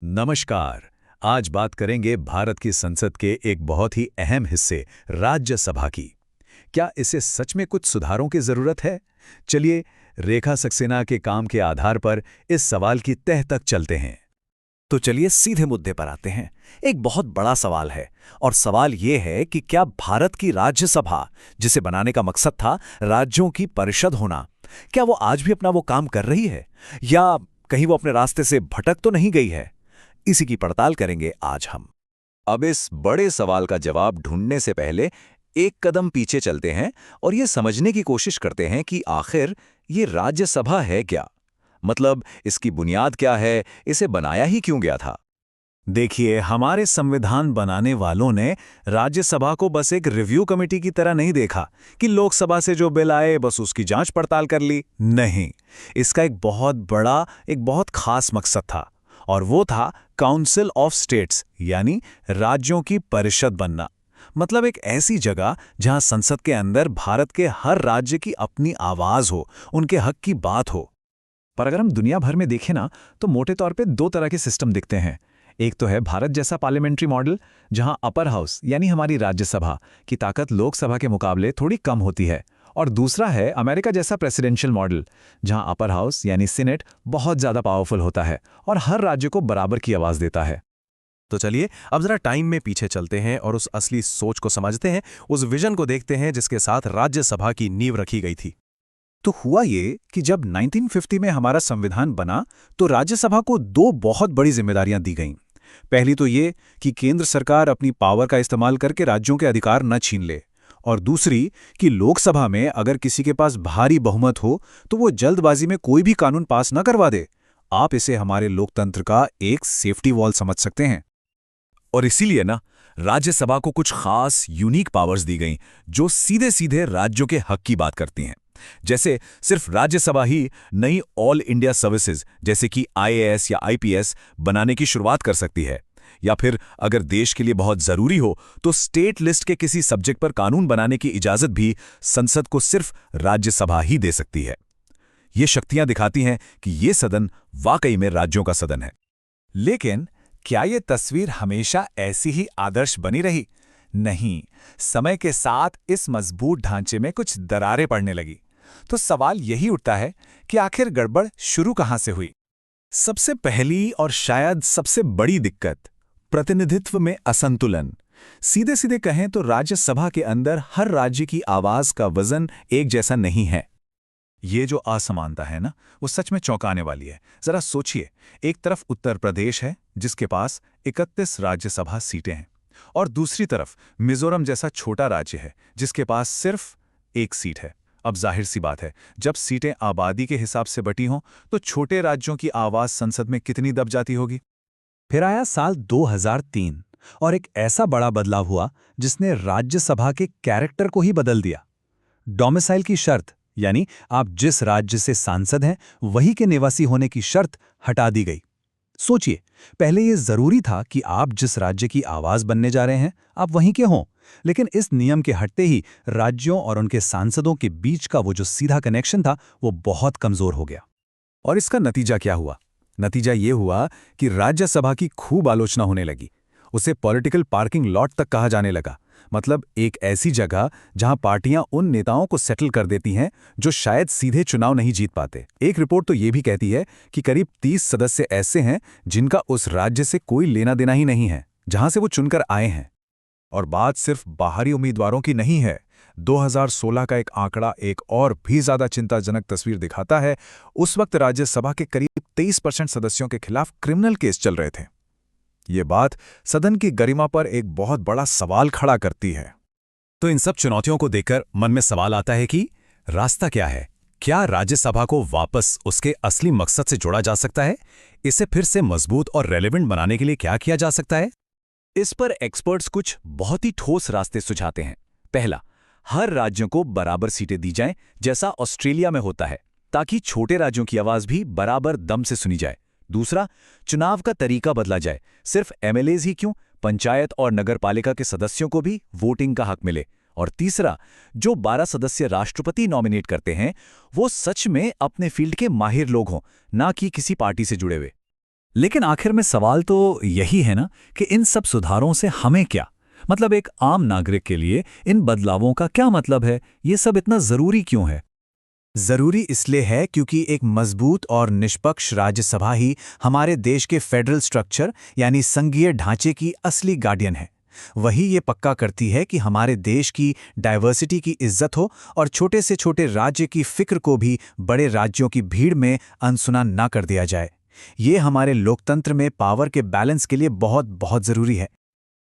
नमस्कार। आज बात करेंगे भारत की संसद के एक बहुत ही अहम हिस्से राज्यसभा की। क्या इसे सच में कुछ सुधारों की जरूरत है? चलिए रेखा सक्सेना के काम के आधार पर इस सवाल की तह तक चलते हैं। तो चलिए सीधे मुद्दे पर आते हैं। एक बहुत बड़ा सवाल है और सवाल ये है कि क्या भारत की राज्यसभा, जिसे बनाने का मकसद था राज्यों की परिषद होना, क्या वो आज भी अपना वो काम कर रही है या कहीं वो अपने रास्ते से भटक तो नहीं गई है? इसी की पड़ताल करेंगे आज हम। अब इस बड़े सवाल का जवाब ढूंढने से पहले एक कदम पीछे चलते हैं और ये समझने की कोशिश करते हैं कि आखिर ये राज्यसभा है क्या। मतलब इसकी बुनियाद क्या है, इसे बनाया ही क्यों गया था। देखिए, हमारे संविधान बनाने वालों ने राज्यसभा को बस एक रिव्यू कमेटी की तरह नहीं देखा कि लोकसभा से जो बिल आए बस उसकी जांच पड़ताल कर ली। नहीं, इसका एक बहुत खास मकसद था और वो था काउंसिल ऑफ स्टेट्स, यानी राज्यों की परिषद बनना। मतलब एक ऐसी जगह जहां संसद के अंदर भारत के हर राज्य की अपनी आवाज हो, उनके हक की बात हो। पर अगर हम दुनिया भर में देखें ना, तो मोटे तौर पे दो तरह के सिस्टम दिखते हैं। एक तो है भारत जैसा पार्लियामेंट्री मॉडल, जहां अपर हाउस यानी हमारी राज्यसभा की ताकत लोकसभा के मुकाबले थोड़ी कम होती है, और दूसरा है अमेरिका जैसा प्रेसिडेंशियल मॉडल, जहां अपर हाउस यानी सीनेट बहुत ज्यादा पावरफुल होता है और हर राज्य को बराबर की आवाज देता है। तो चलिए अब जरा टाइम में पीछे चलते हैं और उस असली सोच को समझते हैं, उस विजन को देखते हैं जिसके साथ राज्यसभा की नींव रखी गई थी। तो हुआ ये कि जब 1950 में हमारा संविधान बना तो राज्यसभा को दो बहुत बड़ी जिम्मेदारियां दी गईं। पहली तो ये कि केंद्र सरकार अपनी पावर का इस्तेमाल करके राज्यों के अधिकार न छीन ले, और दूसरी कि लोकसभा में अगर किसी के पास भारी बहुमत हो तो वो जल्दबाजी में कोई भी कानून पास न करवा दे। आप इसे हमारे लोकतंत्र का एक सेफ्टी वॉल समझ सकते हैं। और इसीलिए ना राज्यसभा को कुछ खास यूनिक पावर्स दी गईं जो सीधे सीधे राज्यों के हक की बात करती हैं। जैसे सिर्फ राज्यसभा ही नई ऑल इंडिया सर्विसेज जैसे कि आईएएस या आईपीएस बनाने की शुरुआत कर सकती है, या फिर अगर देश के लिए बहुत जरूरी हो तो स्टेट लिस्ट के किसी सब्जेक्ट पर कानून बनाने की इजाजत भी संसद को सिर्फ राज्यसभा ही दे सकती है। ये शक्तियां दिखाती हैं कि ये सदन वाकई में राज्यों का सदन है। लेकिन क्या ये तस्वीर हमेशा ऐसी ही आदर्श बनी रही? नहीं, समय के साथ इस मजबूत ढांचे में कुछ दरारें पड़ने लगी। तो सवाल यही उठता है कि आखिर गड़बड़ शुरू कहां से हुई? सबसे पहली और शायद सबसे बड़ी दिक्कत, प्रतिनिधित्व में असंतुलन। सीधे सीधे कहें तो राज्यसभा के अंदर हर राज्य की आवाज का वजन एक जैसा नहीं है। ये जो असमानता है ना, वो सच में चौंकाने वाली है। जरा सोचिए, एक तरफ उत्तर प्रदेश है जिसके पास 31 राज्यसभा सीटें हैं, और दूसरी तरफ मिजोरम जैसा छोटा राज्य है जिसके पास सिर्फ एक सीट है। अब जाहिर सी बात है, जब सीटें आबादी के हिसाब से बटी हों तो छोटे राज्यों की आवाज संसद में कितनी दब जाती होगी। फिर आया साल 2003 और एक ऐसा बड़ा बदलाव हुआ जिसने राज्यसभा के कैरेक्टर को ही बदल दिया। डोमिसाइल की शर्त, यानी आप जिस राज्य से सांसद हैं वही के निवासी होने की शर्त हटा दी गई। सोचिए, पहले यह जरूरी था कि आप जिस राज्य की आवाज बनने जा रहे हैं आप वहीं के हों, लेकिन इस नियम के हटते ही राज्यों और उनके सांसदों के बीच का वो जो सीधा कनेक्शन था वो बहुत कमजोर हो गया। और इसका नतीजा क्या हुआ? नतीजा ये हुआ कि राज्यसभा की खूब आलोचना होने लगी। उसे पॉलिटिकल पार्किंग लॉट तक कहा जाने लगा। मतलब एक ऐसी जगह जहां पार्टियां उन नेताओं को सेटल कर देती हैं जो शायद सीधे चुनाव नहीं जीत पाते। एक रिपोर्ट तो ये भी कहती है कि करीब 30 सदस्य ऐसे हैं जिनका उस राज्य से कोई लेना देना ही नहीं है जहां से वो चुनकर आए हैं। और बात सिर्फ बाहरी उम्मीदवारों की नहीं है। 2016 का एक आंकड़ा एक और भी ज्यादा चिंताजनक तस्वीर दिखाता है। उस वक्त राज्यसभा के करीब 23% सदस्यों के खिलाफ क्रिमिनल केस चल रहे थे। ये बात सदन की गरिमा पर एक बहुत बड़ा सवाल खड़ा करती है। तो इन सब चुनौतियों को देखकर मन में सवाल आता है कि रास्ता क्या है? क्या राज्यसभा को वापस उसके असली मकसद से जोड़ा जा सकता है? इसे फिर से मजबूत और रेलेवेंट बनाने के लिए क्या किया जा सकता है? इस पर एक्सपर्ट्स कुछ बहुत ही ठोस रास्ते सुझाते हैं। पहला, हर राज्यों को बराबर सीटें दी जाएं, जैसा ऑस्ट्रेलिया में होता है, ताकि छोटे राज्यों की आवाज भी बराबर दम से सुनी जाए। दूसरा, चुनाव का तरीका बदला जाए। सिर्फ एमएलएज ही क्यों, पंचायत और नगरपालिका के सदस्यों को भी वोटिंग का हक मिले। और तीसरा, जो 12 सदस्य राष्ट्रपति नॉमिनेट करते हैं वो सच में अपने फील्ड के माहिर लोग हों, ना कि किसी पार्टी से जुड़े हुए। लेकिन आखिर में सवाल तो यही है ना कि इन सब सुधारों से हमें क्या, मतलब एक आम नागरिक के लिए इन बदलावों का क्या मतलब है, ये सब इतना जरूरी क्यों है? जरूरी इसलिए है क्योंकि एक मजबूत और निष्पक्ष राज्यसभा ही हमारे देश के फेडरल स्ट्रक्चर यानी संघीय ढांचे की असली गार्डियन है। वही ये पक्का करती है कि हमारे देश की डाइवर्सिटी की इज्जत हो और छोटे से छोटे राज्य की फिक्र को भी बड़े राज्यों की भीड़ में अनसुना ना कर दिया जाए। ये हमारे लोकतंत्र में पावर के बैलेंस के लिए बहुत बहुत जरूरी है।